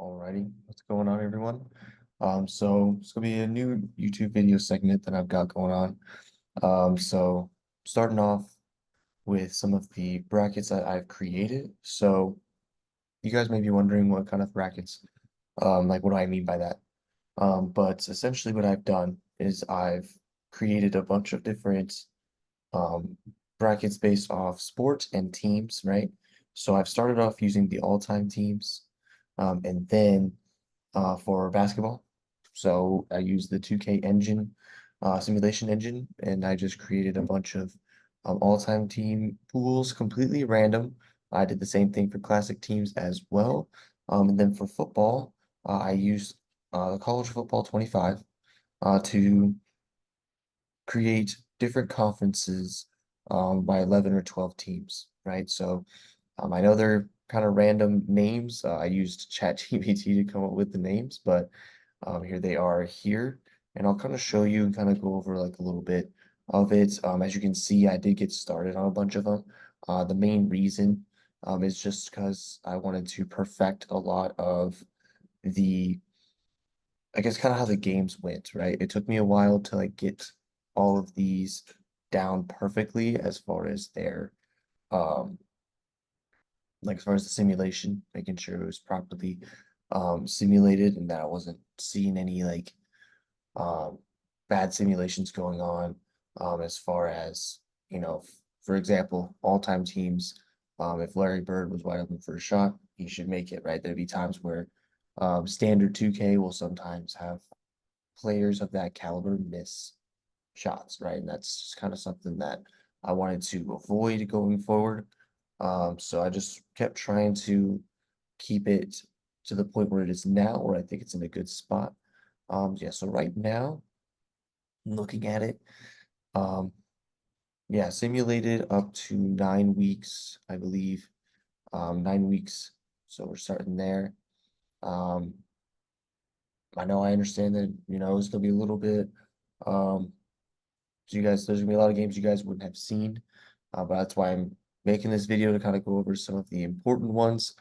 Alrighty, what's going on, everyone? So it's gonna be a new YouTube video segment that I've got going on. So starting off with some of the brackets that I've created. So you guys may be wondering what kind of brackets, like what do I mean by that? But essentially what I've done is I've created a bunch of different um brackets based off sport and teams, right? So I've started off using the all-time teams, and then for basketball. So I used the 2K engine, simulation engine, and I just created a bunch of all-time team pools, completely random. I did the same thing for classic teams as well. And then for football, I used the College Football 25 to create different conferences by 11 or 12 teams, right? So I know they're kind of random names. I used ChatGPT to come up with the names, but here they are here. And I'll kind of show you and kind of go over like a little bit of it. As you can see, I did get started on a bunch of them. The main reason is just because I wanted to perfect a lot of the, I guess, kind of how the games went, right? It took me a while to like get all of these down perfectly as far as their um like as far as the simulation, making sure it was properly simulated and that I wasn't seeing any like um bad simulations going on as far as, for example, all-time teams, if Larry Bird was wide open for a shot, he should make it, right? There'd be times where standard 2K will sometimes have players of that caliber miss shots, right? And that's just kind of something that I wanted to avoid going forward. So I just kept trying to keep it to the point where it is now, where I think it's in a good spot. Yeah, so right now, looking at it, um, yeah, simulated up to 9 weeks, I believe. 9 weeks. So we're starting there. Um, I know I understand that, it's gonna be a little bit um so there's gonna be a lot of games you guys wouldn't have seen, but that's why I'm making this video to kind of go over some of the important ones.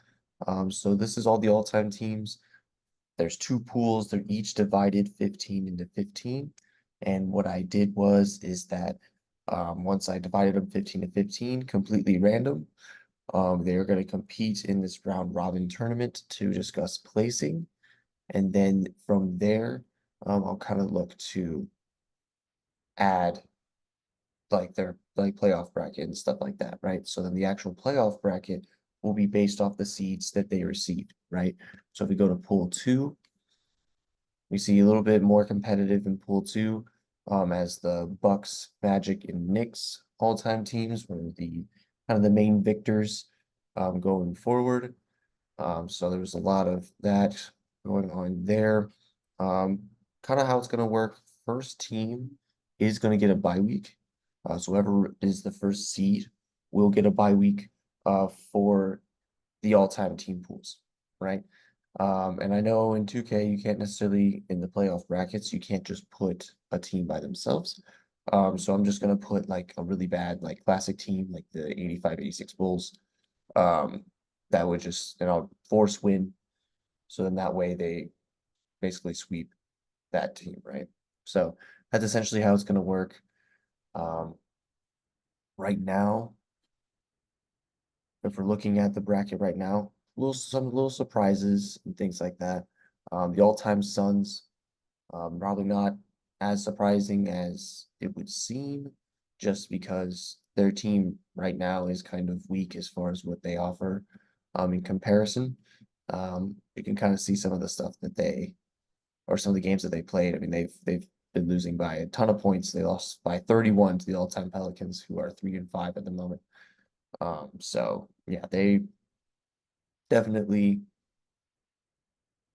So this is all the all-time teams. There's two pools. They're each divided 15 into 15. And what I did is that once I divided them 15 to 15, completely random, they are going to compete in this round robin tournament to discuss placing. And then from there, I'll kind of look to add like their like playoff bracket and stuff like that, right? So then the actual playoff bracket will be based off the seeds that they received, right? So if we go to pool two, we see a little bit more competitive in pool two, as the Bucks, Magic, and Knicks all-time teams were the kind of the main victors going forward. So there was a lot of that going on there. Um, Kind of how it's going to work. First team is going to get a bye week. So whoever is the first seed will get a bye week for the all-time team pools, right? And I know in 2K you can't necessarily in the playoff brackets you can't just put a team by themselves. So I'm just gonna put like a really bad like classic team like the 85-86 Bulls. Um, that would just force win. So then that way they basically sweep that team, right? So that's essentially how it's gonna work. Um, right now, if we're looking at the bracket right now, some little surprises and things like that. The all-time Suns, probably not as surprising as it would seem, just because their team right now is kind of weak as far as what they offer, in comparison. You can kind of see some of the stuff that or some of the games that they played. I mean, they've been losing by a ton of points. They lost by 31 to the all-time Pelicans, who are 3-5 at the moment. So yeah, they definitely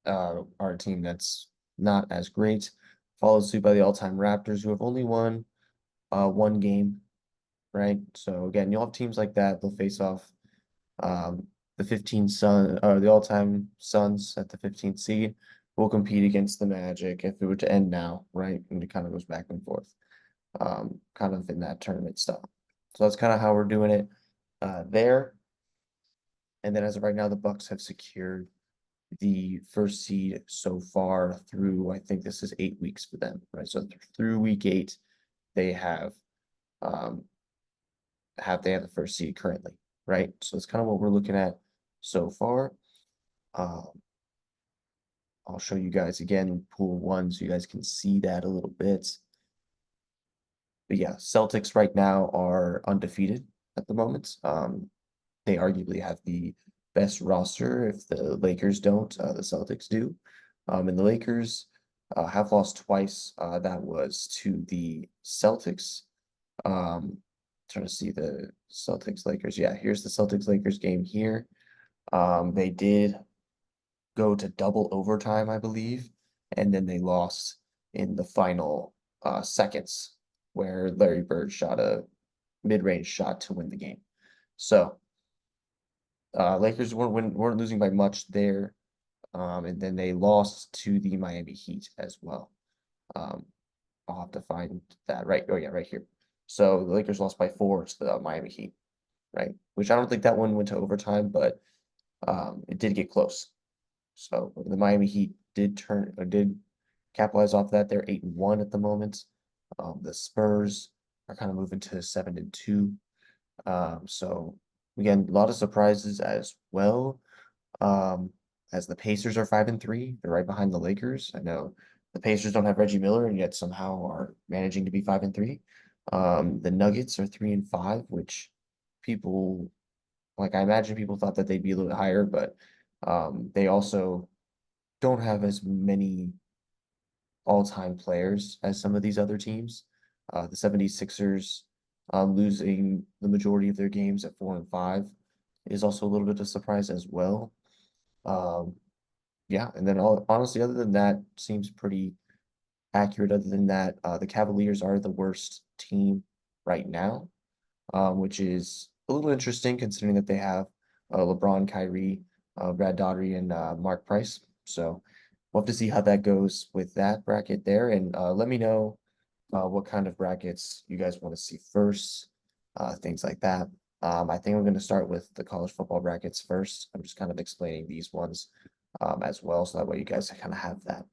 are a team that's not as great. Followed suit by the all-time Raptors, who have only won one game, right? So again, you'll have teams like that. They'll face off the 15 Sun or the all-time Suns at the 15th seed will compete against the Magic if it were to end now, right? And it kind of goes back and forth, kind of in that tournament stuff. So that's kind of how we're doing it there. And then as of right now, the Bucks have secured the first seed so far through, I think this is 8 weeks for them, right? So through week 8, they um they have the first seed currently, right? So it's kind of what we're looking at so far. Um, I'll show you guys again pool 1 so you guys can see that a little bit. But yeah, Celtics right now are undefeated at the moment. They arguably have the best roster. If the Lakers don't, the Celtics do. And the Lakers have lost twice. That was to the Celtics. Trying to see the Celtics Lakers. Yeah, here's the Celtics Lakers game here. They did go to double overtime, I believe, and then they lost in the final seconds where Larry Bird shot a mid-range shot to win the game. So Lakers weren't losing by much there, and then they lost to the Miami Heat as well. Um, I'll have to find that right. Oh yeah, right here. So the Lakers lost by 4 to the Miami Heat, right? Which I don't think that one went to overtime, but it did get close. So the Miami Heat did capitalize off that. They're 8-1 at the moment. The Spurs are kind of moving to 7-2. So again, a lot of surprises as well. As the Pacers are 5-3, they're right behind the Lakers. I know the Pacers don't have Reggie Miller and yet somehow are managing to be 5-3. The Nuggets are 3-5, which people I imagine people thought that they'd be a little bit higher, but they also don't have as many all-time players as some of these other teams. The 76ers losing the majority of their games at 4-5 is also a little bit of a surprise as well. Um, yeah, and then honestly, other than that, seems pretty accurate. Other than that, the Cavaliers are the worst team right now, which is a little interesting considering that they have LeBron, Kyrie, Brad Daugherty, and Mark Price. So we'll have to see how that goes with that bracket there. And let me know what kind of brackets you guys want to see first, things like that. I think I'm going to start with the college football brackets first. I'm just kind of explaining these ones as well, so that way you guys kind of have that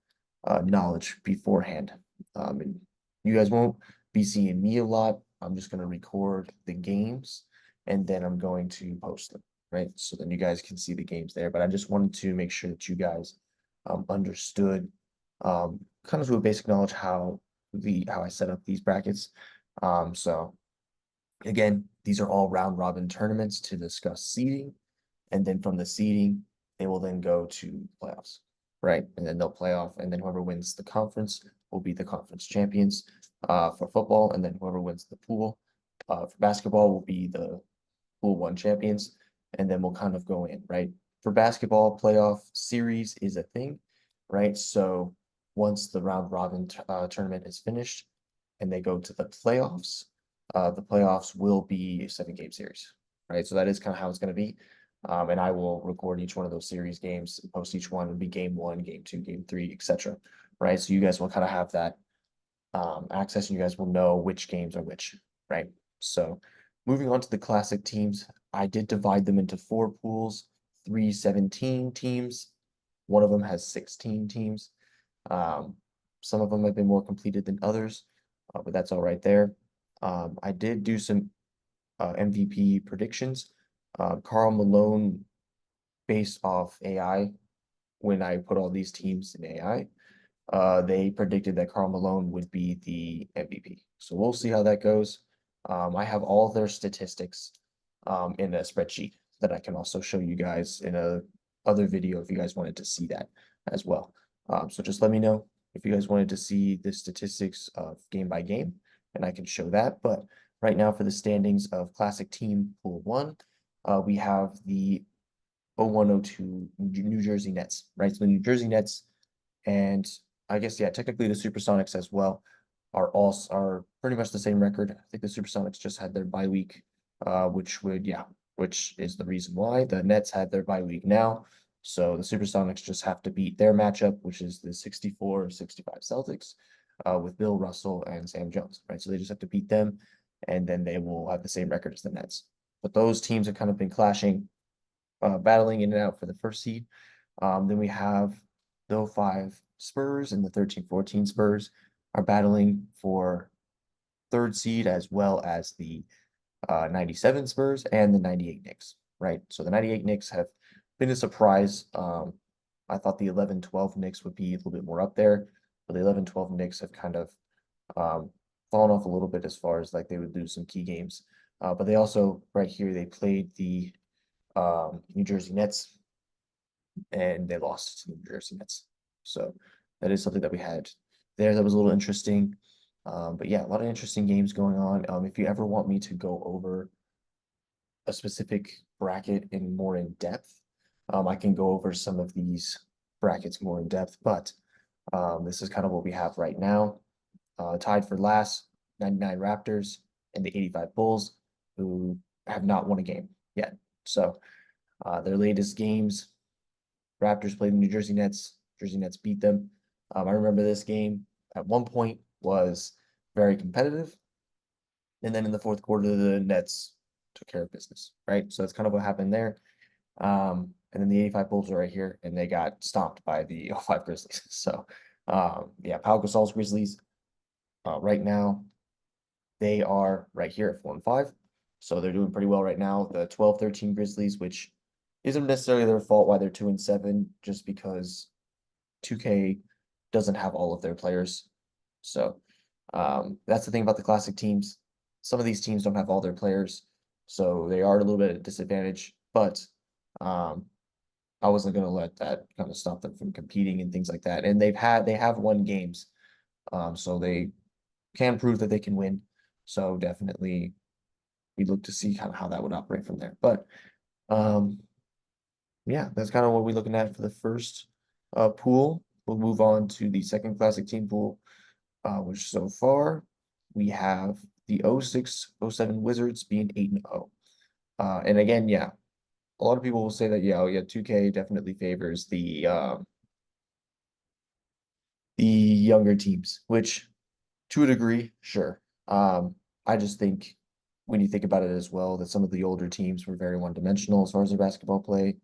knowledge beforehand. And you guys won't be seeing me a lot. I'm just going to record the games and then I'm going to post them, right? So then you guys can see the games there. But I just wanted to make sure that you guys understood kind of to a basic knowledge how I set up these brackets. So again, these are all round robin tournaments to discuss seeding, and then from the seeding, they will then go to playoffs, right? And then they'll play off, and then whoever wins the conference will be the conference champions for football, and then whoever wins the pool for basketball will be the pool 1 champions, and then we'll kind of go in, right? For basketball, playoff series is a thing, right? So once the round robin tournament is finished and they go to the playoffs will be a 7-game series, right? So that is kind of how it's going to be. And I will record each one of those series games, post each one, and be game 1, game 2, game 3, etc. Right? So you guys will kind of have that access, and you guys will know which games are which, right? So moving on to the classic teams, I did divide them into 4 pools, 3 17 teams. One of them has 16 teams. Um, some of them have been more completed than others, but that's all right there. I did do some MVP predictions. Karl Malone, based off AI, when I put all these teams in AI, they predicted that Karl Malone would be the MVP. So we'll see how that goes. I have all their statistics in a spreadsheet that I can also show you guys in a other video if you guys wanted to see that as well. So just let me know if you guys wanted to see the statistics of game by game, and I can show that. But right now for the standings of Classic Team Pool 1, we have the 0102 New Jersey Nets, right? So the New Jersey Nets and I guess, yeah, technically the Supersonics as well are pretty much the same record. I think the Supersonics just had their bye week, which is the reason why the Nets had their bye week now. So the Supersonics just have to beat their matchup, which is the 64-65 Celtics, with Bill Russell and Sam Jones, right? So they just have to beat them, and then they will have the same record as the Nets. But those teams have kind of been clashing, battling in and out for the first seed. Then we have the 05 Spurs and the 13-14 Spurs are battling for third seed, as well as the 97 Spurs and the 98 Knicks, right? So the 98 Knicks have been a surprise. I thought the 11-12 Knicks would be a little bit more up there, but the 11-12 Knicks have kind of um, fallen off a little bit as far as like they would lose some key games. But they also, right here, they played the New Jersey Nets and they lost to the New Jersey Nets. So that is something that we had there that was a little interesting. But yeah, a lot of interesting games going on. If you ever want me to go over a specific bracket in more in depth, I can go over some of these brackets more in depth, but this is kind of what we have right now. Tied for last, 99 Raptors and the 85 Bulls, who have not won a game yet. So their latest games, Raptors played the New Jersey Nets. Jersey Nets beat them. I remember this game at one point was very competitive. And then in the fourth quarter, the Nets took care of business, right? So that's kind of what happened there. And then the 85 Bulls are right here, and they got stomped by the 05 Grizzlies. So, yeah, Pau Gasol's Grizzlies, right now, they are right here at 4-5. So they're doing pretty well right now. The 12-13 Grizzlies, which isn't necessarily their fault why they're 2-7, just because 2K doesn't have all of their players. So that's the thing about the classic teams. Some of these teams don't have all their players, so they are a little bit at a disadvantage. But um, I wasn't going to let that kind of stop them from competing and things like that. And they have won games, so they can prove that they can win. So definitely, we look to see kind of how that would operate from there. But um, yeah, that's kind of what we're looking at for the first pool. We'll move on to the second classic team pool, which so far we have the 06-07 Wizards being 8-0. And again, yeah, a lot of people will say that, yeah, oh, yeah, 2K definitely favors the younger teams, which to a degree, sure. I just think when you think about it as well, that some of the older teams were very one-dimensional as far as their basketball play,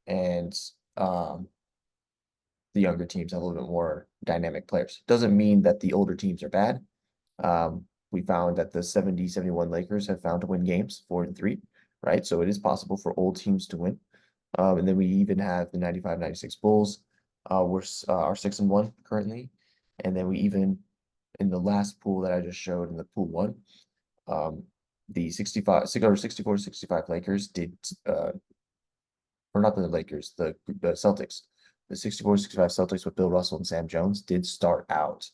and um, the younger teams have a little bit more dynamic players. Doesn't mean that the older teams are bad. We found that the 70-71 Lakers have found to win games 4-3, right? So it is possible for old teams to win. And then we even have the 95-96 Bulls. Are 6-1 currently. And then we even in the last pool that I just showed in the pool one, the 64-65 Lakers did or not the Lakers, the Celtics. The 64-65 Celtics with Bill Russell and Sam Jones did start out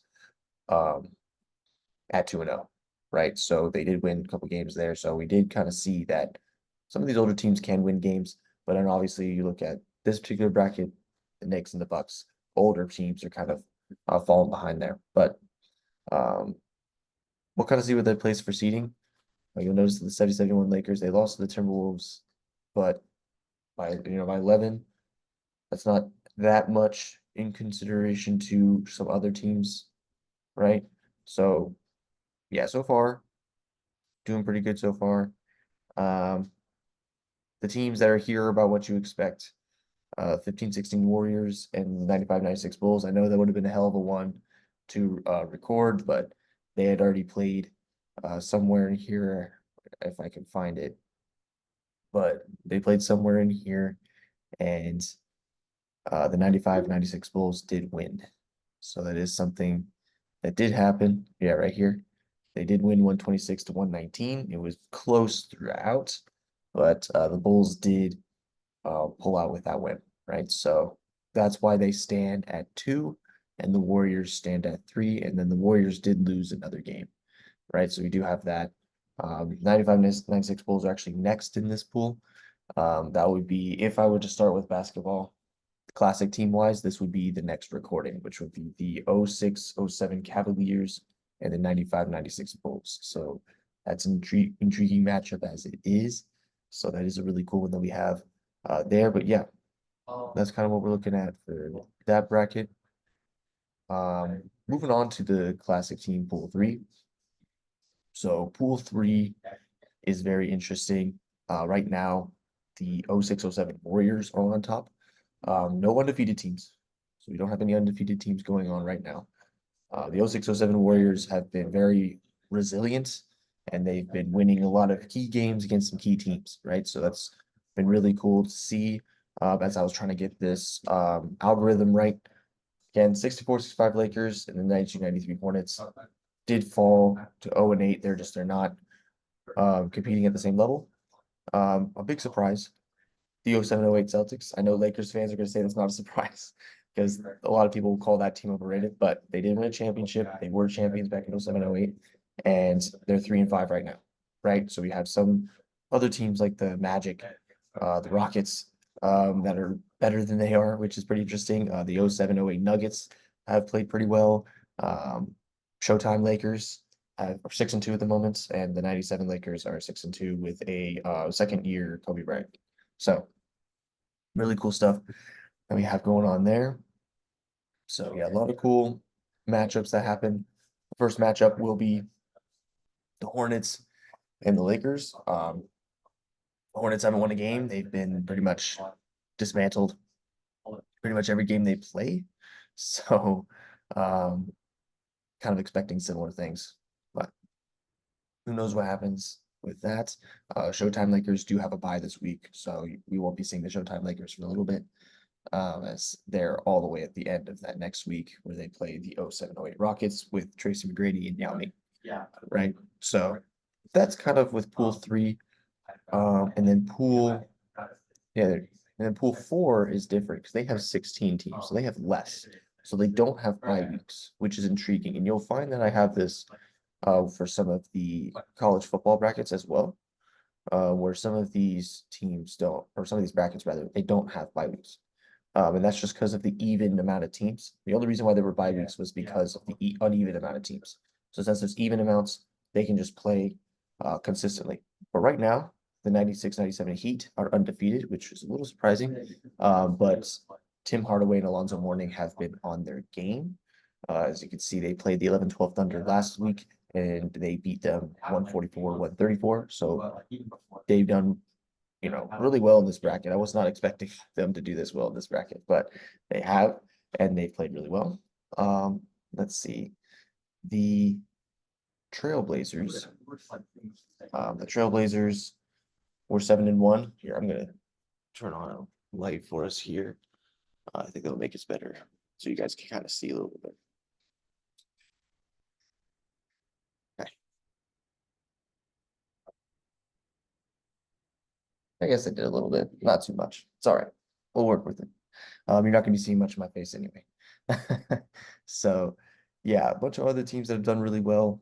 um at 2-0, right? So they did win a couple games there. So we did kind of see that some of these older teams can win games, but then obviously you look at this particular bracket, the Knicks and the Bucks, older teams are kind of falling behind there. But we'll kind of see what they place for seeding. You'll notice that the 70-71 Lakers, they lost to the Timberwolves, but by 11, that's not that much in consideration to some other teams, right? So yeah, so far doing pretty good so far. Um, the teams that are here are about what you expect. 15-16 Warriors and 95-96 Bulls. I know that would have been a hell of a one to record, but they had already played somewhere in here, if I can find it. But they played somewhere in here, and the 95-96 Bulls did win. So that is something that did happen. Yeah, right here. They did win 126-119. It was close throughout, but the Bulls did pull out with that win, right? So that's why they stand at 2 and the Warriors stand at 3. And then the Warriors did lose another game, right? So we do have that. 95-96 Bulls are actually next in this pool. That would be, if I were to start with basketball, classic team wise, this would be the next recording, which would be the 06-07 Cavaliers and the 95-96 Bulls. So that's an intriguing matchup as it is. So that is a really cool one that we have there. But yeah, that's kind of what we're looking at for that bracket. Moving on to the classic team pool 3. So pool 3 is very interesting. Right now, the 06-07 Warriors are on top. No undefeated teams. So we don't have any undefeated teams going on right now. The 06-07 Warriors have been very resilient and they've been winning a lot of key games against some key teams, right? So that's been really cool to see as I was trying to get this algorithm right. Again, 64-65 Lakers and the 92-93 Hornets did fall to 0-8. They're not competing at the same level. A big surprise, the 07-08 Celtics. I know Lakers fans are going to say that's not a surprise because a lot of people will call that team overrated, but they did win a championship. They were champions back in 07-08, and they're 3-5 right now, right? So we have some other teams like the Magic, the Rockets, that are better than they are, which is pretty interesting. The 07-08 Nuggets have played pretty well. Showtime Lakers are 6-2 at the moment, and the 97 Lakers are 6-2 with a second year Kobe Bryant. So really cool stuff that we have going on there. So yeah, a lot of cool matchups that happen. The first matchup will be the Hornets and the Lakers. The Hornets haven't won a game. They've been pretty much dismantled pretty much every game they play. So kind of expecting similar things, but who knows what happens with that. Showtime Lakers do have a bye this week, so we won't be seeing the Showtime Lakers for a little bit, as they're all the way at the end of that next week where they play the 07-08 Rockets with Tracy McGrady and Yao Ming, right? So that's kind of with pool three. And then and then pool four is different because they have 16 teams, so they have less. So they don't have bye weeks, which is intriguing. And you'll find that I have this for some of the college football brackets as well, where some of these teams don't, or some of these brackets rather, they don't have bye weeks. And that's just because of the even amount of teams. The only reason why there were bye weeks was because of the uneven amount of teams. So since there's even amounts, they can just play consistently. But right now, the 96-97 Heat are undefeated, which is a little surprising. But Tim Hardaway and Alonzo Mourning have been on their game. As you can see, they played the 11-12 Thunder last week and they beat them 144-134. So they've done, really well in this bracket. I was not expecting them to do this well in this bracket, but they have, and they've played really well. Let's see. The Trailblazers. The Trailblazers were 7-1. Here, I'm gonna turn on a light for us here. I think that'll make us better, so you guys can kind of see a little bit better. Okay. I guess I did a little bit, not too much. It's all right. We'll work with it. You're not gonna be seeing much of my face anyway. So, yeah, a bunch of other teams that have done really well.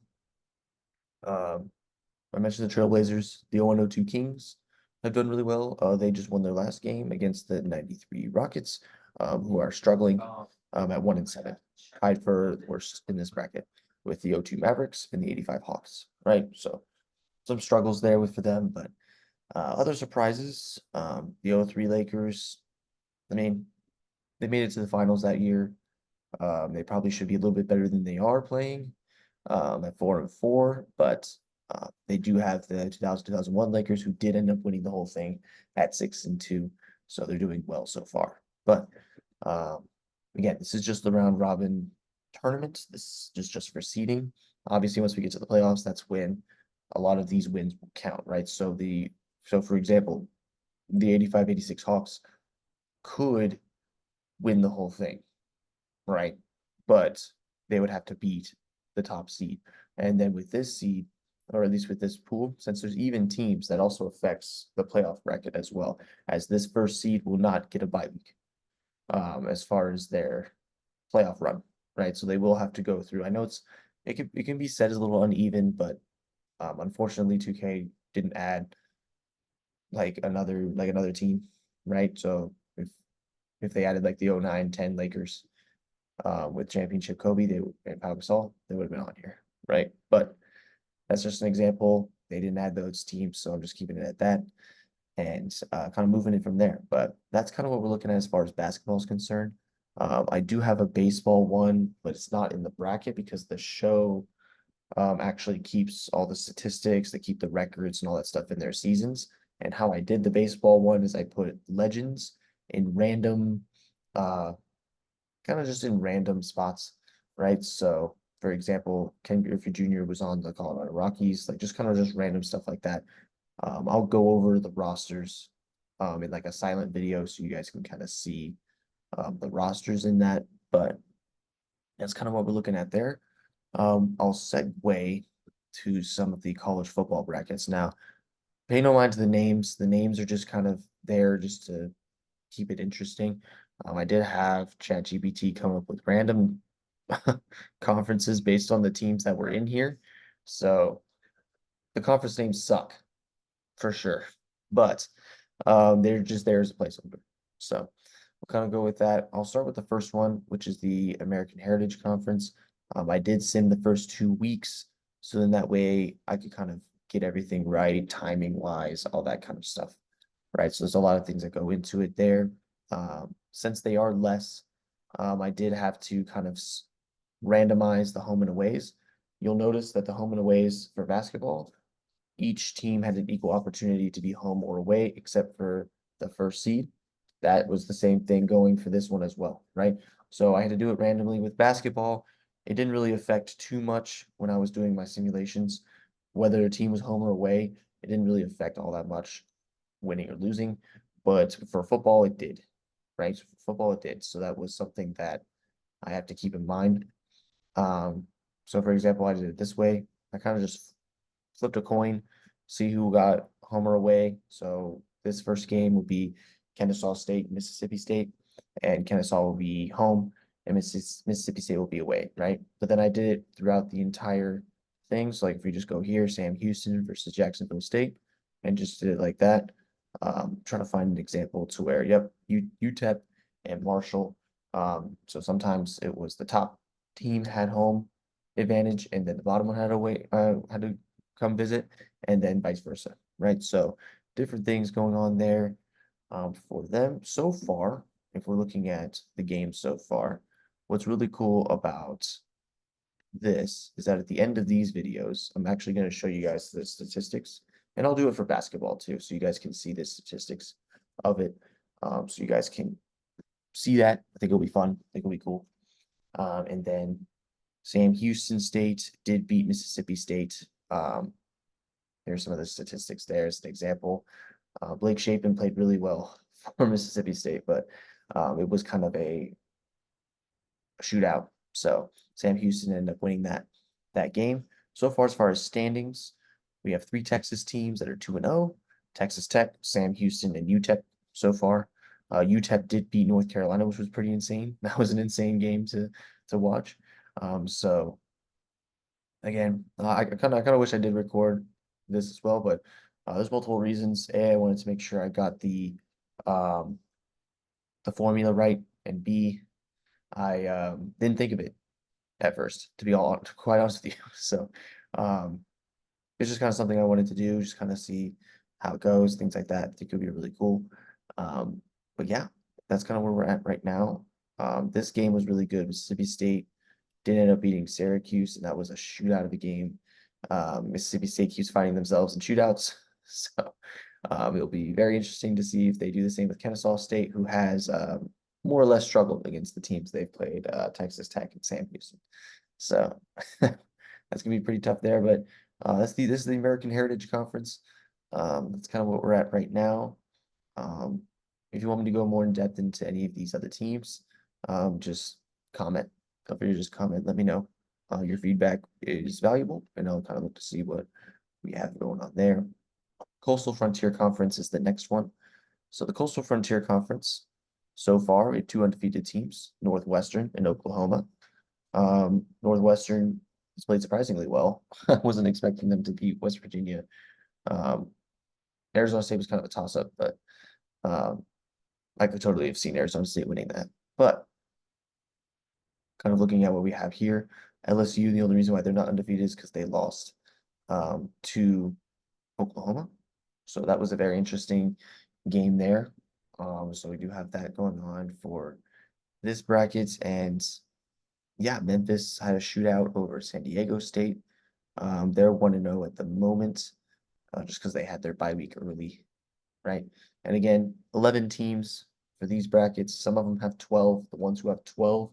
I mentioned the Trailblazers, the 01-02 Kings have done really well. They just won their last game against the 93 Rockets, who are struggling at 1-7, tied for worst in this bracket with the 02 Mavericks and the 85 Hawks, right? So some struggles there for them, but other surprises, the 03 Lakers, I mean, they made it to the finals that year. They probably should be a little bit better than they are playing at 4-4, but they do have the 2000-2001 Lakers who did end up winning the whole thing at 6-2, so they're doing well so far. But again, this is just the round robin tournament. This is just for seeding. Obviously, once we get to the playoffs, that's when a lot of these wins will count, right? So for example, the 85-86 Hawks could win the whole thing, right? But they would have to beat the top seed. And then with this seed, or at least with this pool, since there's even teams, that also affects the playoff bracket as well, as this first seed will not get a bye week as far as their playoff run, right? So they will have to go through. I know it can be said as a little uneven, but unfortunately 2K didn't add like another team, right? So if they added like the 09-10 Lakers with championship Kobe, and Pau Gasol, they would have been on here, right? But that's just an example. They didn't add those teams, so I'm just keeping it at that and kind of moving it from there. But that's kind of what we're looking at as far as basketball is concerned. I do have a baseball one, but it's not in the bracket because the show actually keeps all the statistics, they keep the records and all that stuff in their seasons. And how I did the baseball one is I put legends in random uh, kind of just in random spots, right? So, for example, Ken Griffey Jr. was on the Colorado Rockies, like just kind of just random stuff like that. I'll go over the rosters in like a silent video so you guys can kind of see the rosters in that, but that's kind of what we're looking at there. I'll segue to some of the college football brackets now. Pay no mind to the names. The names are just kind of there just to keep it interesting. I did have ChatGPT come up with random conferences based on the teams that were in here. So the conference names suck for sure, but they're just there as a placeholder. So we'll kind of go with that. I'll start with the first one, which is the American Heritage Conference. I did sim the first 2 weeks, so then that way I could kind of get everything right, timing wise, all that kind of stuff, right? So there's a lot of things that go into it there. Since they are less, I did have to kind of randomize the home and aways. You'll notice that the home and aways for basketball, each team had an equal opportunity to be home or away, except for the first seed. That was the same thing going for this one as well, right? So I had to do it randomly with basketball. It didn't really affect too much when I was doing my simulations. Whether a team was home or away, it didn't really affect all that much, winning or losing. But for football, it did, right? For football, it did. So that was something that I have to keep in mind. Um, so for example, I did it this way. I kind of just flipped a coin, see who got home or away. So this first game will be Kennesaw State, Mississippi State, and Kennesaw will be home and Mississippi State will be away, right? But then I did it throughout the entire thing. So like if we just go here, Sam Houston versus Jacksonville State, and just did it like that. Trying to find an example to where, yep, UTEP and Marshall. So sometimes it was the top team had home advantage, and then the bottom one had away had to come visit, and then vice versa, right? So different things going on there for them so far. If we're looking at the game so far, what's really cool about this is that at the end of these videos, I'm actually going to show you guys the statistics, and I'll do it for basketball too, so you guys can see the statistics of it. So you guys can see that. I think it'll be fun. I think it'll be cool. And then Sam Houston State did beat Mississippi State. Here's some of the statistics there as an example. Blake Shapen played really well for Mississippi State, but it was kind of a shootout. So Sam Houston ended up winning that game. So far, as far as standings, we have 3 Texas teams that are 2-0. Texas Tech, Sam Houston, and UTEP so far. UTEP did beat North Carolina, which was pretty insane. That was an insane game to watch. So again, I kind of wish I did record this as well, but there's multiple reasons. A, I wanted to make sure I got um the formula right, and B, I didn't think of it at first, to be all quite honest with you. So um it's just kind of something I wanted to do, just kind of see how it goes, things like that. I think it would be really cool. Um, but yeah, that's kind of where we're at right now. This game was really good. Mississippi State did end up beating Syracuse, and that was a shootout of a game. Mississippi State keeps finding themselves in shootouts. So it'll be very interesting to see if they do the same with Kennesaw State, who has more or less struggled against the teams they've played, Texas Tech and Sam Houston. So that's gonna be pretty tough there. But this is the American Heritage Conference. That's kind of what we're at right now. Um, if you want me to go more in depth into any of these other teams, just comment. Feel free to just comment. Let me know. Your feedback is valuable, and I'll kind of look to see what we have going on there. Coastal Frontier Conference is the next one. So the Coastal Frontier Conference, so far, we have 2 undefeated teams, Northwestern and Oklahoma. Northwestern has played surprisingly well. I wasn't expecting them to beat West Virginia. Um, Arizona State was kind of a toss-up, but um, I could totally have seen Arizona State winning that. But kind of looking at what we have here, LSU, the only reason why they're not undefeated is because they lost to Oklahoma. So that was a very interesting game there. So we do have that going on for this bracket. And yeah, Memphis had a shootout over San Diego State. They're 1-0 at the moment, just because they had their bye week early, right? And again, 11 teams for these brackets. Some of them have 12. The ones who have 12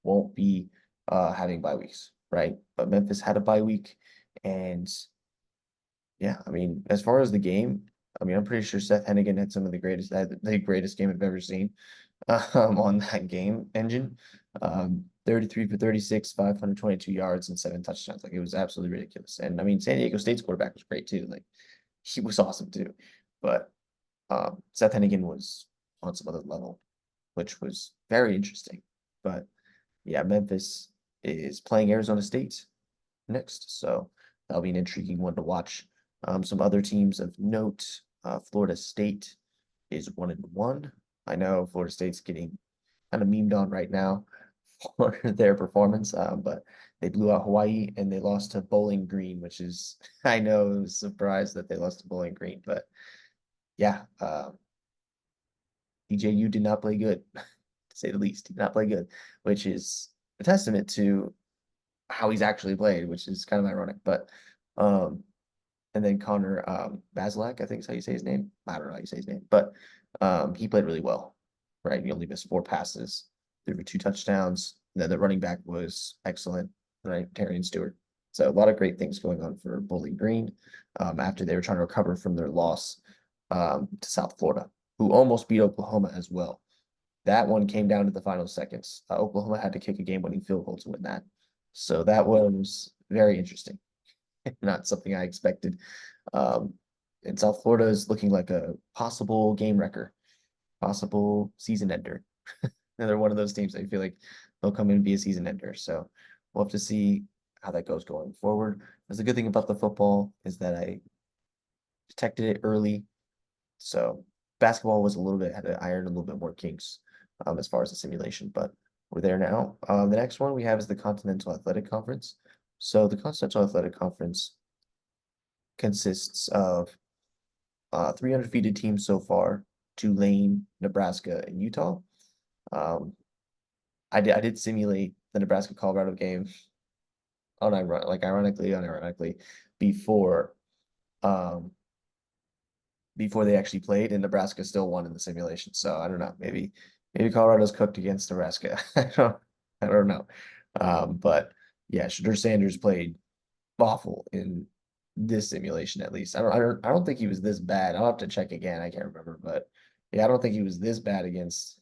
won't be having bye weeks, right? But Memphis had a bye week, and yeah, I mean, as far as the game, I mean, I'm pretty sure Seth Hennigan had some of the greatest game I've ever seen on that game engine. 33 for 36, 522 yards and 7 touchdowns. Like it was absolutely ridiculous. And I mean, San Diego State's quarterback was great too. Like he was awesome too. But Seth Hennigan was on some other level, which was very interesting. But yeah, Memphis is playing Arizona State next, so that'll be an intriguing one to watch. Some other teams of note, Florida State is 1-1. I know Florida State's getting kind of memed on right now for their performance, but they blew out Hawaii and they lost to Bowling Green, which is I know I was surprised that they lost to Bowling Green, but yeah, DJU did not play good, to say the least. He did not play good, which is a testament to how he's actually played, which is kind of ironic. But and then Connor Bazelak, I think is how you say his name. I don't know how you say his name, but he played really well, right? He only missed 4 passes, threw for 2 touchdowns. And then the running back was excellent, right? Tarian Stewart. So a lot of great things going on for Bowling Green after they were trying to recover from their loss to South Florida, who almost beat Oklahoma as well. That one came down to the final seconds. Oklahoma had to kick a game-winning field goal to win that. So that was very interesting. Not something I expected. Um, and South Florida is looking like a possible game wrecker, possible season ender. And they're one of those teams I feel like they'll come in and be a season ender. So we'll have to see how that goes going forward. That's the good thing about the football is that I detected it early. So basketball was a little bit had to iron a little bit more kinks as far as the simulation, but we're there now. The next one we have is the Continental Athletic Conference. So the Continental Athletic Conference consists of 3 undefeated teams so far: Tulane, Nebraska, and Utah. Um, I did simulate the Nebraska Colorado game unironically before um before they actually played, and Nebraska still won in the simulation. So I don't know, maybe Colorado's cooked against Nebraska. I don't know. But yeah, Shedeur Sanders played awful in this simulation at least. I don't think he was this bad. I'll have to check again. I can't remember, but yeah, I don't think he was this bad against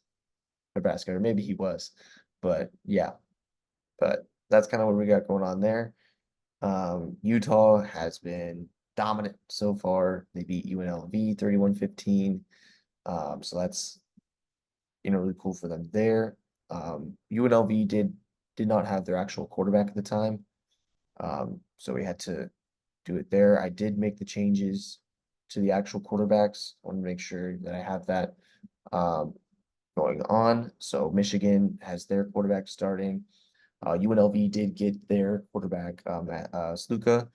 Nebraska, or maybe he was. But yeah, but that's kind of what we got going on there. Utah has been dominant so far. They beat UNLV 31-15. So that's really cool for them there. UNLV did not have their actual quarterback at the time. So we had to do it there. I did make the changes to the actual quarterbacks. I want to make sure that I have that um, going on. So Michigan has their quarterback starting. UNLV did get their quarterback, Sluka.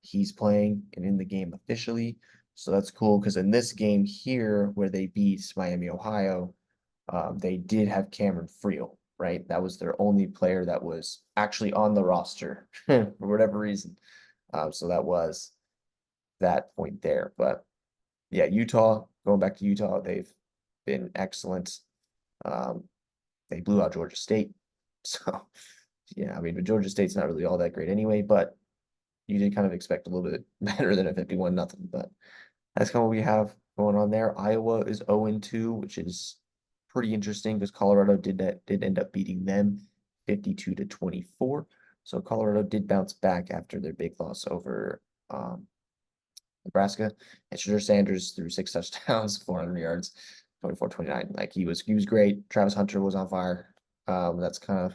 He's playing and in the game officially. So that's cool because in this game here, where they beat Miami, Ohio, they did have Cameron Friel, right? That was their only player that was actually on the roster for whatever reason. So that was that point there. But yeah, Utah, going back to Utah, they've been excellent. Um, they blew out Georgia State. So yeah, I mean, but Georgia State's not really all that great anyway, but you did kind of expect a little bit better than a 51-0. But that's kind of what we have going on there. Iowa is 0-2, which is pretty interesting because Colorado did end up beating them 52-24. So Colorado did bounce back after their big loss over Nebraska. And Shedeur Sanders threw 6 touchdowns, 400 yards, 24-29. Like he was great. Travis Hunter was on fire. That's kind of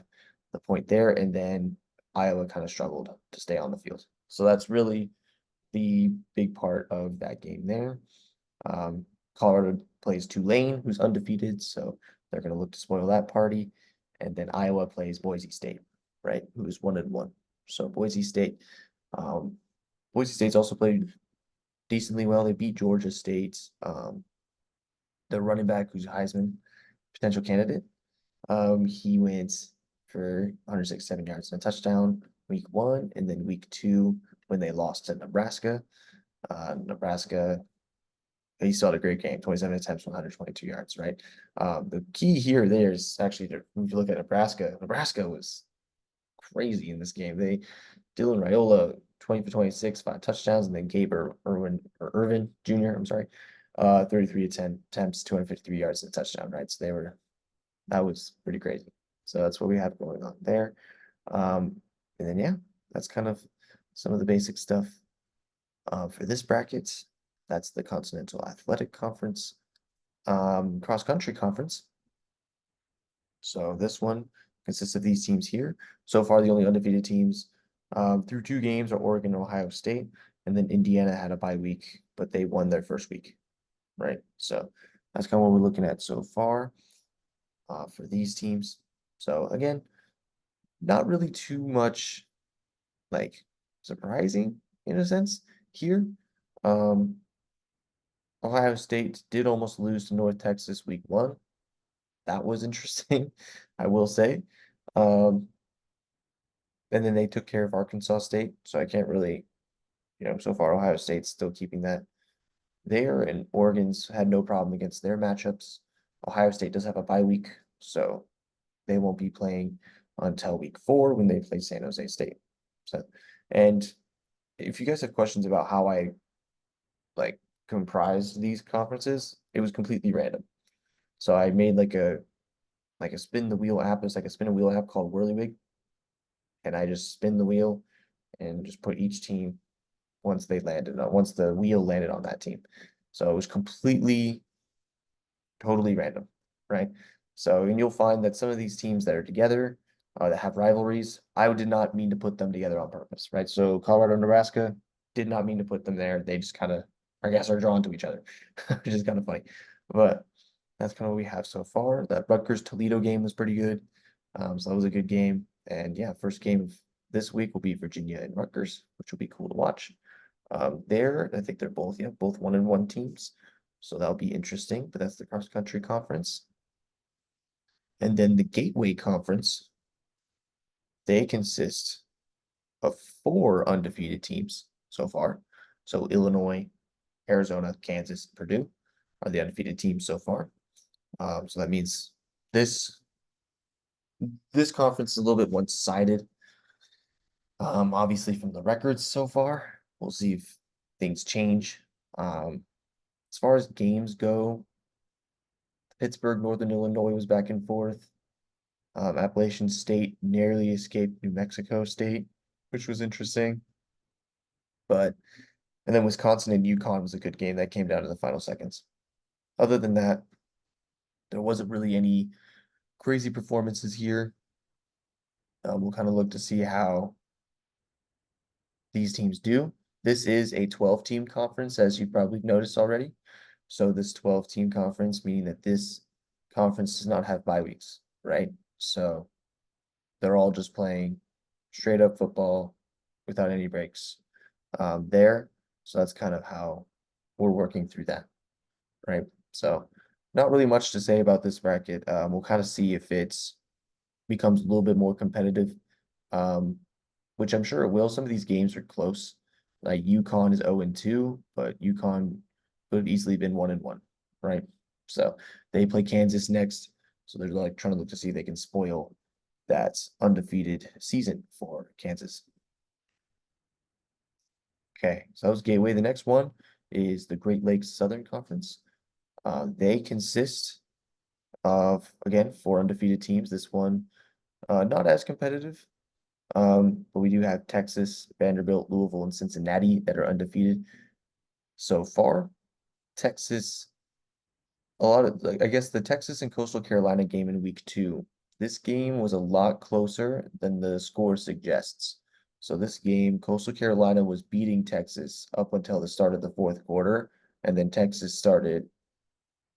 the point there. And then Iowa kind of struggled to stay on the field. So that's really the big part of that game there. Colorado plays Tulane, who's undefeated, so they're going to look to spoil that party. And then Iowa plays Boise State, right, who's 1-1. So Boise State's also played decently well. They beat Georgia State. The running back, who's Heisman potential candidate, he went for 167 yards and a touchdown week 1, and then week 2 when they lost to Nebraska. Nebraska he still had a great game, 27 attempts, 122 yards, right? The key here there is actually to, if you look at Nebraska, Nebraska was crazy in this game. Dylan Raiola, 20 for 26, 5 touchdowns, and then Irvin Jr., I'm sorry, 33 attempts, 253 yards and a touchdown, right? So that was pretty crazy. So that's what we have going on there. And then yeah, that's kind of some of the basic stuff for this bracket. That's the Continental Athletic Conference, cross country conference. So this one consists of these teams here. So far, the only undefeated teams through 2 games are Oregon and Ohio State, and then Indiana had a bye week, but they won their first week, right? So that's kind of what we're looking at so far for these teams. So again, not really too much like surprising in a sense here. Um, Ohio State did almost lose to North Texas week 1. That was interesting, I will say. Um, and then they took care of Arkansas State, so I can't really, so far Ohio State's still keeping that there, and Oregon's had no problem against their matchups. Ohio State does have a bye week, so they won't be playing until week 4 when they play San Jose State. So, and if you guys have questions about how I like comprised these conferences, it was completely random. So I made like a spin the wheel app. It's like a spin a wheel app called Whirlywig, and I just spin the wheel and just put each team once once the wheel landed on that team. So it was totally random, right? So, and you'll find that some of these teams that are together, that have rivalries, I did not mean to put them together on purpose, right? So Colorado, Nebraska, did not mean to put them there. They just kind of, I guess, are drawn to each other, which is kind of funny. But that's kind of what we have so far. That Rutgers Toledo game was pretty good. So that was a good game. And yeah, first game of this week will be Virginia and Rutgers, which will be cool to watch. I think they're both 1-1 teams. So that'll be interesting, but that's the cross country conference. And then the Gateway Conference, they consist of 4 undefeated teams so far. So Illinois, Arizona, Kansas, Purdue are the undefeated teams so far. So that means this conference is a little bit one-sided. Obviously from the records so far, we'll see if things change. As far as games go, Pittsburgh, Northern Illinois was back and forth. Appalachian State nearly escaped New Mexico State, which was interesting. And then Wisconsin and UConn was a good game that came down to the final seconds. Other than that, there wasn't really any crazy performances here. We'll kind of look to see how these teams do. This is a 12-team conference, as you probably noticed already. So this 12-team conference, meaning that this conference does not have bye weeks, right? So they're all just playing straight up football without any breaks there. So that's kind of how we're working through that, right? So not really much to say about this bracket. We'll kind of see if it's becomes a little bit more competitive, which I'm sure it will. Some of these games are close. Like UConn is 0-2, but UConn could have easily been 1-1, right? So they play Kansas next. So they're like trying to look to see if they can spoil that undefeated season for Kansas. Okay, so that was Gateway. The next one is the Great Lakes Southern Conference. They consist of, again, 4 undefeated teams. This one, not as competitive, but we do have Texas, Vanderbilt, Louisville, and Cincinnati that are undefeated so far. Texas, I guess the Texas and Coastal Carolina game in week 2, this game was a lot closer than the score suggests. So this game, Coastal Carolina was beating Texas up until the start of the 4th quarter, and then Texas started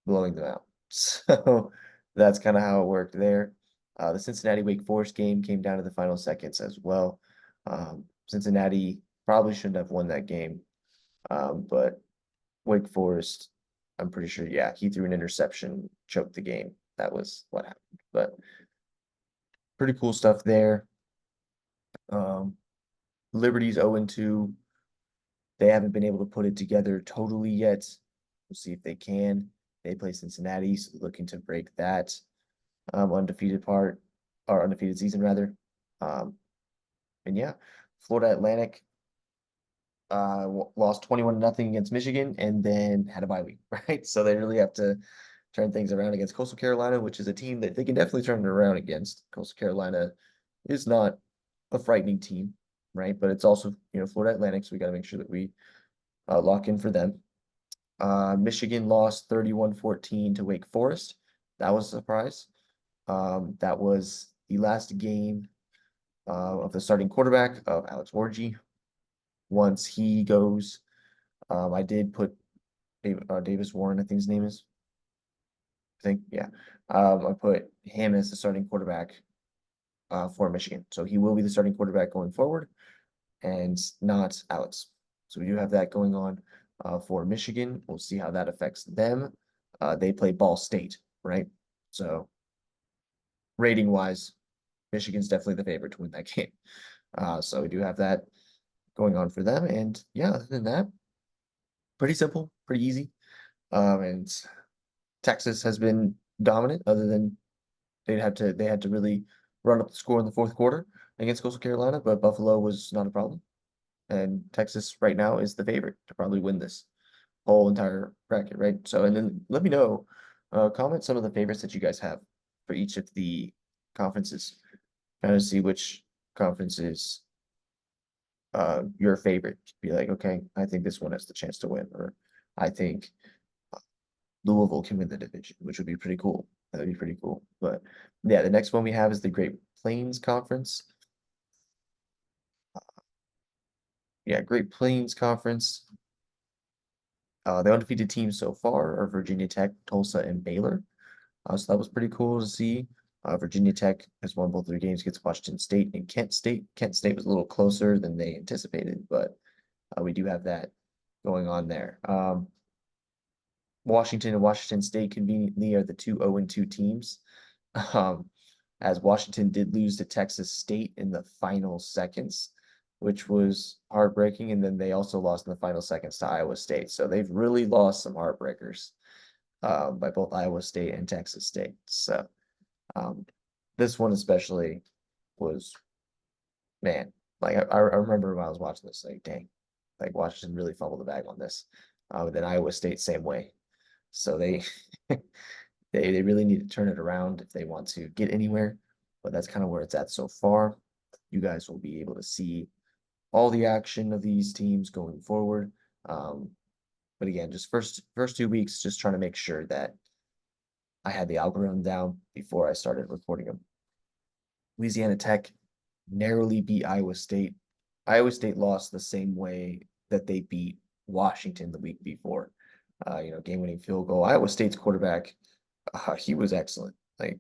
blowing them out. So that's kind of how it worked there. The Cincinnati Wake Forest game came down to the final seconds as well. Cincinnati probably shouldn't have won that game, but Wake Forest, I'm pretty sure, yeah, he threw an interception, choked the game. That was what happened. But pretty cool stuff there. Liberty's 0-2. They haven't been able to put it together totally yet. We'll see if they can. They play Cincinnati, so looking to break that undefeated part or undefeated season rather. Um, and yeah, Florida Atlantic lost 21-0 against Michigan and then had a bye week, right? So they really have to turn things around against Coastal Carolina, which is a team that they can definitely turn it around against. Coastal Carolina is not a frightening team, right? But it's also, Florida Atlantic, so we got to make sure that we lock in for them. Michigan lost 31-14 to Wake Forest. That was a surprise. That was the last game of the starting quarterback of Alex Orji. Once he goes, I did put Davis Warren, I think his name is. I think, yeah. I put him as the starting quarterback for Michigan. So he will be the starting quarterback going forward and not Alex. So we do have that going on for Michigan. We'll see how that affects them. They play Ball State, right? So rating wise, Michigan's definitely the favorite to win that game. So we do have that going on for them. And yeah, other than that, pretty simple, pretty easy. And Texas has been dominant, other than they had to really run up the score in the fourth quarter against Coastal Carolina, but Buffalo was not a problem. And Texas right now is the favorite to probably win this whole entire bracket, right? So, and then let me know, comment some of the favorites that you guys have for each of the conferences. Kind of see which conference is your favorite. Be like, okay, I think this one has the chance to win, or I think Louisville can win the division, which would be pretty cool. That'd be pretty cool. But yeah, the next one we have is the Great Plains Conference. Yeah, Great Plains Conference. The undefeated teams so far are Virginia Tech, Tulsa, and Baylor. So that was pretty cool to see. Virginia Tech has won both their games against Washington State and Kent State. Kent State was a little closer than they anticipated, but we do have that going on there. Washington and Washington State conveniently are the two 0-2 teams, as Washington did lose to Texas State in the final seconds, which was heartbreaking. And then they also lost in the final seconds to Iowa State. So they've really lost some heartbreakers by both Iowa State and Texas State. So this one especially was, man, like I remember when I was watching this, like, dang, like Washington really fumbled the bag on this. But then Iowa State, same way. So they they really need to turn it around if they want to get anywhere. But that's kind of where it's at so far. You guys will be able to see all the action of these teams going forward. But again, just first 2 weeks, just trying to make sure that I had the algorithm down before I started recording them. Louisiana Tech narrowly beat Iowa State. Iowa State lost the same way that they beat Washington the week before. Game-winning field goal. Iowa State's quarterback, he was excellent. Like,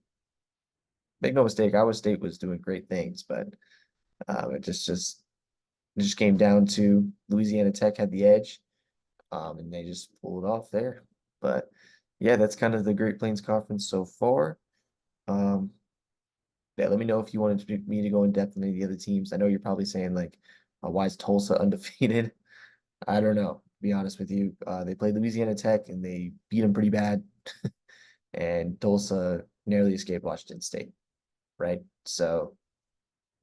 make no mistake, Iowa State was doing great things, but it just came down to Louisiana Tech had the edge, and they just pulled it off there. But yeah, that's kind of the Great Plains Conference so far. Yeah, let me know if you wanted me to go in depth on any of the other teams. I know you're probably saying like, why is Tulsa undefeated? I don't know. To be honest with you, they played Louisiana Tech and they beat them pretty bad, and Tulsa narrowly escaped Washington State, right? So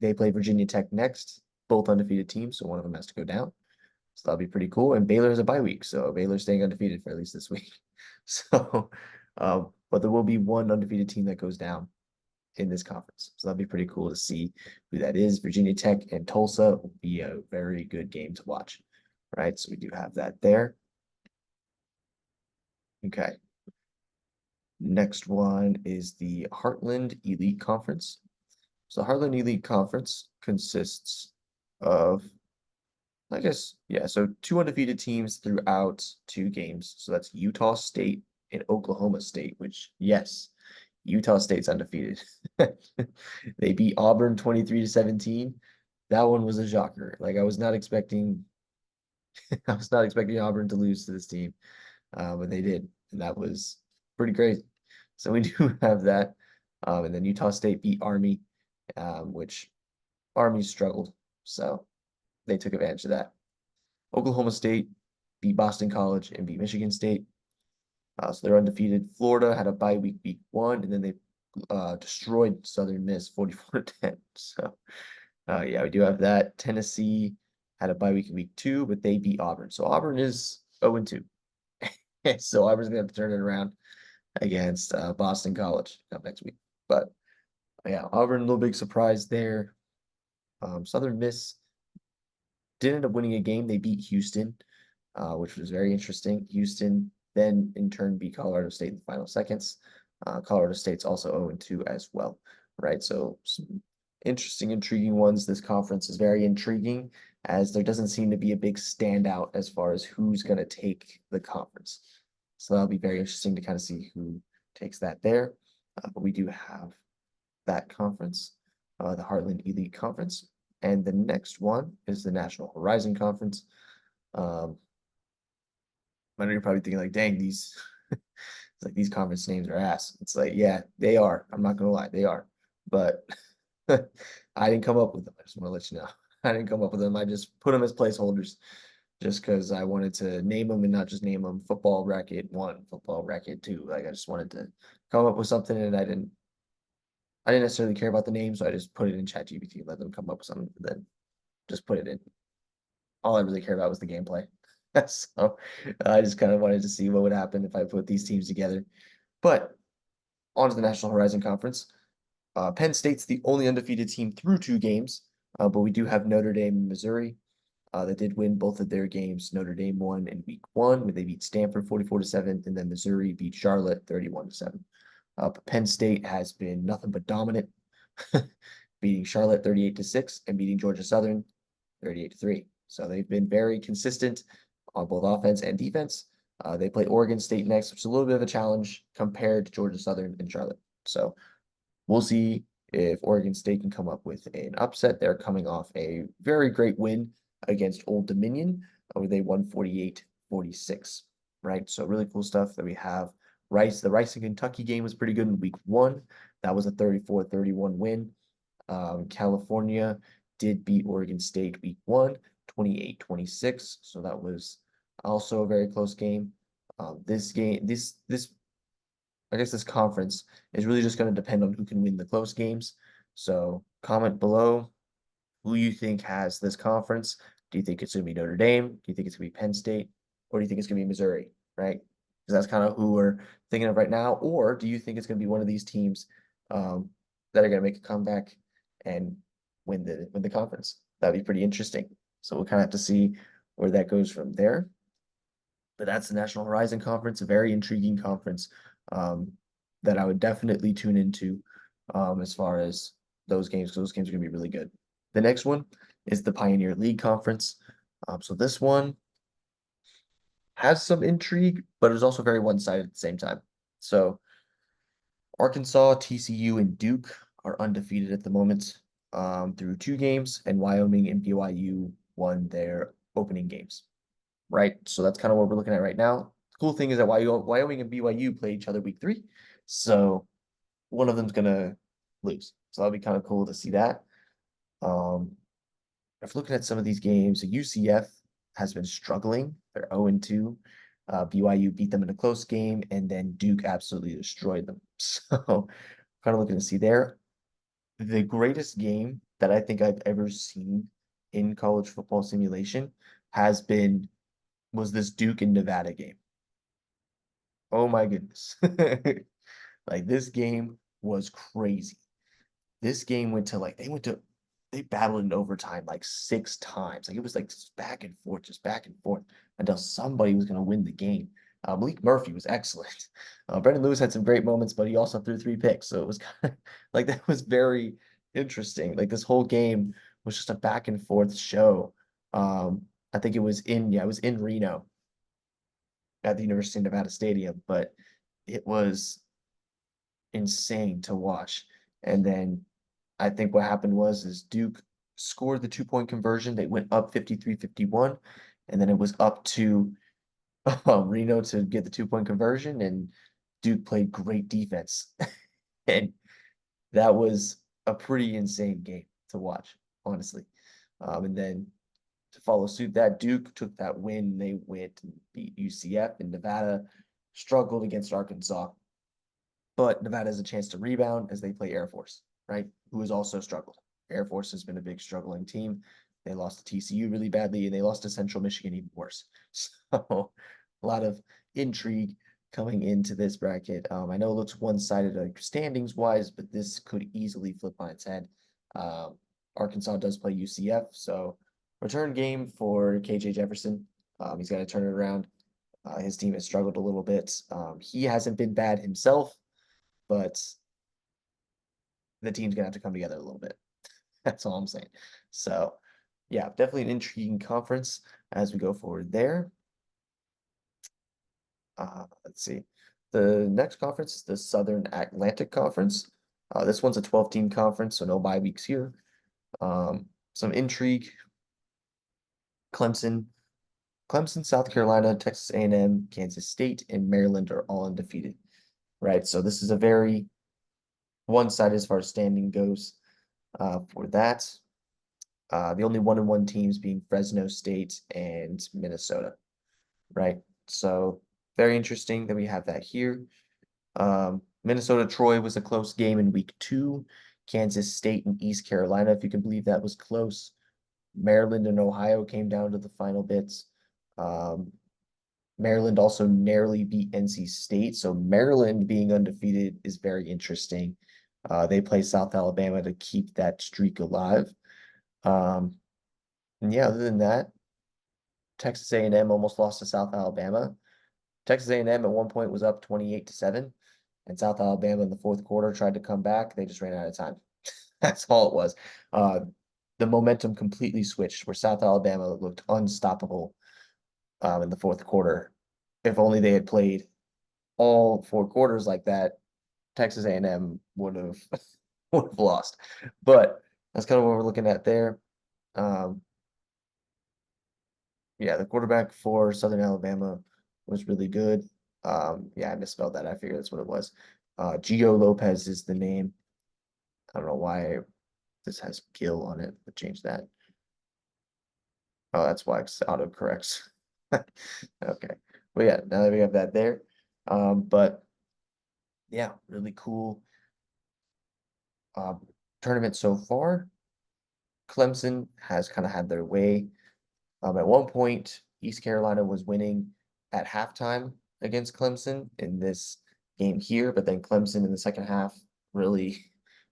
they play Virginia Tech next, both undefeated teams, so one of them has to go down. So that'll be pretty cool. And Baylor is a bye week, so Baylor's staying undefeated for at least this week. So, but there will be one undefeated team that goes down in this conference. So that'll be pretty cool to see who that is. Virginia Tech and Tulsa will be a very good game to watch, right? So we do have that there. Okay. Next one is the Heartland Elite Conference. So the Heartland Elite Conference consists of, I guess, yeah, so two undefeated teams throughout 2 games. So that's Utah State and Oklahoma State, which, yes, Utah State's undefeated. They beat Auburn 23-17. That one was a shocker. Like, I was not expecting I was not expecting Auburn to lose to this team. But they did, and that was pretty crazy. So we do have that. And then Utah State beat Army, which Army struggled. So they took advantage of that. Oklahoma State beat Boston College and beat Michigan State. So they're undefeated. Florida had a bye week, week 1, and then they destroyed Southern Miss 44-10. So yeah, we do have that. Tennessee had a bye week in week 2, but they beat Auburn. So Auburn is 0-2. So Auburn's gonna have to turn it around against Boston College up next week. But yeah, Auburn, a little big surprise there. Southern Miss did end up winning a game. They beat Houston, which was very interesting. Houston then in turn beat Colorado State in the final seconds. Colorado State's also 0-2 as well, right? So some interesting, intriguing ones. This conference is very intriguing as there doesn't seem to be a big standout as far as who's going to take the conference. So that'll be very interesting to kind of see who takes that there. But we do have that conference, the Heartland Elite Conference. And the next one is the National Horizon Conference. I know you're probably thinking like, dang, these it's like these conference names are ass. It's like, yeah, they are. I'm not gonna lie, they are. But I didn't come up with them. I just want to let you know. I didn't come up with them. I just put them as placeholders just because I wanted to name them and not just name them football bracket 1, football bracket 2. Like I just wanted to come up with something and I didn't necessarily care about the name, so I just put it in ChatGPT, let them come up with something, and then just put it in. All I really cared about was the gameplay. So I just kind of wanted to see what would happen if I put these teams together. But on to the National Horizon Conference. Penn State's the only undefeated team through 2 games, but we do have Notre Dame and Missouri that did win both of their games. Notre Dame won in week 1 when they beat Stanford 44-7, and then Missouri beat Charlotte 31-7. But Penn State has been nothing but dominant, beating Charlotte 38-6 and beating Georgia Southern 38-3. So they've been very consistent on both offense and defense. They play Oregon State next, which is a little bit of a challenge compared to Georgia Southern and Charlotte. So we'll see if Oregon State can come up with an upset. They're coming off a very great win against Old Dominion, where they won 48-46, right? So really cool stuff that we have. Rice, the Rice and Kentucky game was pretty good in week 1. That was a 34-31 win. California did beat Oregon State week 1, 28-26. So that was also a very close game. This game, I guess this conference is really just going to depend on who can win the close games. So comment below who you think has this conference. Do you think it's going to be Notre Dame? Do you think it's going to be Penn State? Or do you think it's going to be Missouri, right? Because that's kind of who we're thinking of right now. Or do you think it's going to be one of these teams that are going to make a comeback and win the conference? That'd be pretty interesting. So we'll kind of have to see where that goes from there. But that's the National Horizon Conference, a very intriguing conference that I would definitely tune into as far as those games, because those games are going to be really good. The next one is the Pioneer League Conference. So this one has some intrigue, but it was also very one-sided at the same time. So Arkansas, TCU, and Duke are undefeated at the moment through 2 games, and Wyoming and BYU won their opening games, right? So that's kind of what we're looking at right now. The cool thing is that Wyoming and BYU play each other week 3, so one of them's gonna lose. So that'll be kind of cool to see that. If looking at some of these games, UCF has been struggling. They're 0-2. BYU beat them in a close game, and then Duke absolutely destroyed them. So kind of looking to see there. The greatest game that I think I've ever seen in college football simulation was this Duke and Nevada game. Oh my goodness. Like this game was crazy. This game went to they battled in overtime like 6 times. Like it was like just back and forth until somebody was gonna win the game. Malik Murphy was excellent. Brendan Lewis had some great moments, but he also threw 3 picks. So it was kind of like that was very interesting. Like this whole game was just a back and forth show. I think it was in Reno at the University of Nevada Stadium, but it was insane to watch. And then I think what happened is Duke scored the 2-point conversion. They went up 53-51, and then it was up to Reno to get the 2-point conversion, and Duke played great defense. And that was a pretty insane game to watch, honestly. And then to follow suit, that Duke took that win. They went and beat UCF in Nevada. struggled against Arkansas. But Nevada has a chance to rebound as they play Air Force, right? Who has also struggled. Air Force has been a big struggling team. They lost to TCU really badly, and they lost to Central Michigan even worse. So a lot of intrigue coming into this bracket. I know it looks one-sided like standings wise, but this could easily flip on its head. Um, Arkansas does play UCF, so return game for KJ Jefferson. He's got to turn it around. His team has struggled a little bit. He hasn't been bad himself, but the team's gonna have to come together a little bit. That's all I'm saying. So, yeah, definitely an intriguing conference as we go forward there. Let's see. The next conference is the Southern Atlantic Conference. This one's a 12-team conference, so no bye weeks here. Some intrigue. Clemson, South Carolina, Texas A&M, Kansas State, and Maryland are all undefeated, right? So this is a very one-sided as far as standing goes for that. The only 1-1 teams being Fresno State and Minnesota, right? So very interesting that we have that here. Minnesota Troy was a close game in week 2. Kansas State and East Carolina, if you can believe that was close. Maryland and Ohio came down to the final bits. Maryland also narrowly beat NC State. So Maryland being undefeated is very interesting. They play South Alabama to keep that streak alive. And yeah, other than that, Texas A&M almost lost to South Alabama. Texas A&M at one point was up 28-7, and South Alabama in the fourth quarter tried to come back. They just ran out of time. That's all it was. The momentum completely switched where South Alabama looked unstoppable in the fourth quarter. If only they had played all 4 quarters like that, Texas A&M would have would have lost. But that's kind of what we're looking at there. Yeah, the quarterback for Southern Alabama was really good. Yeah, I misspelled that. I figured that's what it was. Gio Lopez is the name. I don't know why this has Gill on it, but change that. Oh, that's why it's auto corrects. Okay. Well, yeah, now that we have that there. But yeah, really cool tournament so far. Clemson has kind of had their way. At one point, East Carolina was winning at halftime against Clemson in this game here, but then Clemson in the second half really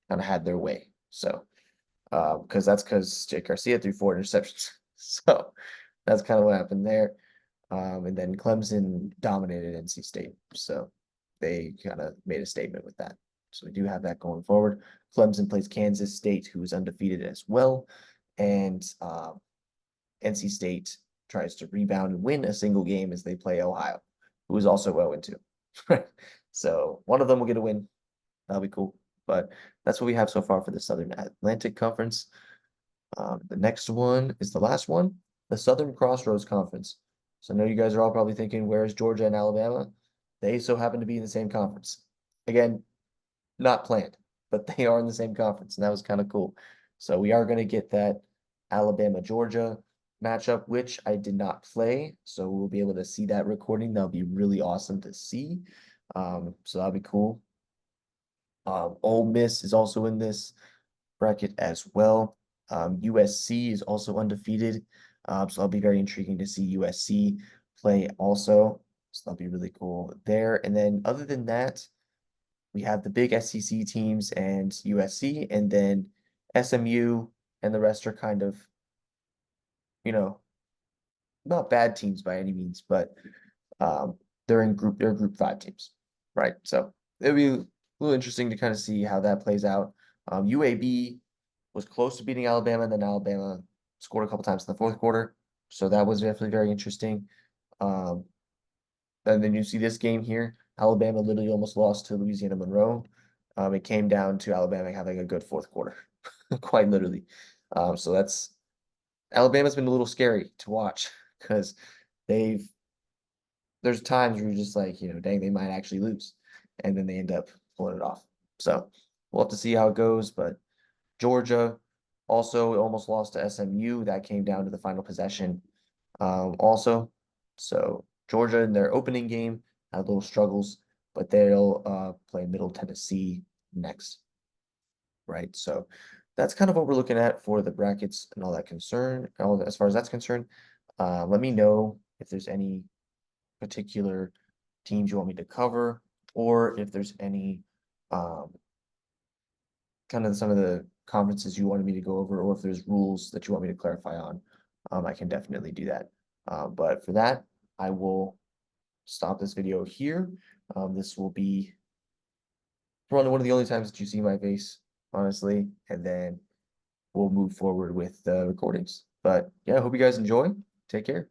kind of had their way. So, because Jake Garcia threw 4 interceptions. So that's kind of what happened there. And then Clemson dominated NC State. So they kind of made a statement with that. So we do have that going forward. Clemson plays Kansas State, who is undefeated as well. And NC State tries to rebound and win a single game as they play Ohio, who is also 0-2. So one of them will get a win. That'll be cool. But that's what we have so far for the Southern Atlantic Conference. The next one is the last one, the Southern Crossroads Conference. So I know you guys are all probably thinking, where's Georgia and Alabama? They so happen to be in the same conference. Again, not planned, but they are in the same conference, and that was kind of cool. So we are going to get that Alabama-Georgia matchup, which I did not play. So we'll be able to see that recording. That'll be really awesome to see. So that'll be cool. Ole Miss is also in this bracket as well. USC is also undefeated. So that'll be very intriguing to see USC play also. So that'll be really cool there. And then other than that, we have the big SEC teams and USC, and then SMU and the rest are kind of, not bad teams by any means, but they're group 5 teams, right? So it'll be a little interesting to kind of see how that plays out. UAB was close to beating Alabama, and then Alabama scored a couple times in the fourth quarter. So that was definitely very interesting. And then you see this game here. Alabama literally almost lost to Louisiana Monroe. It came down to Alabama having a good fourth quarter, quite literally. So Alabama's been a little scary to watch because there's times where you're just like, dang, they might actually lose. And then they end up pulling it off. So we'll have to see how it goes. But Georgia also almost lost to SMU. That came down to the final possession also. So Georgia in their opening game had little struggles, but they'll play Middle Tennessee next, right? So that's kind of what we're looking at for the brackets and all that concern, as far as that's concerned. Let me know if there's any particular teams you want me to cover, or if there's any um, kind of some of the conferences you wanted me to go over, or if there's rules that you want me to clarify on. I can definitely do that. But for that, I will stop this video here. This will be probably one of the only times that you see my face, honestly, and then we'll move forward with the recordings. But yeah, I hope you guys enjoy. Take care.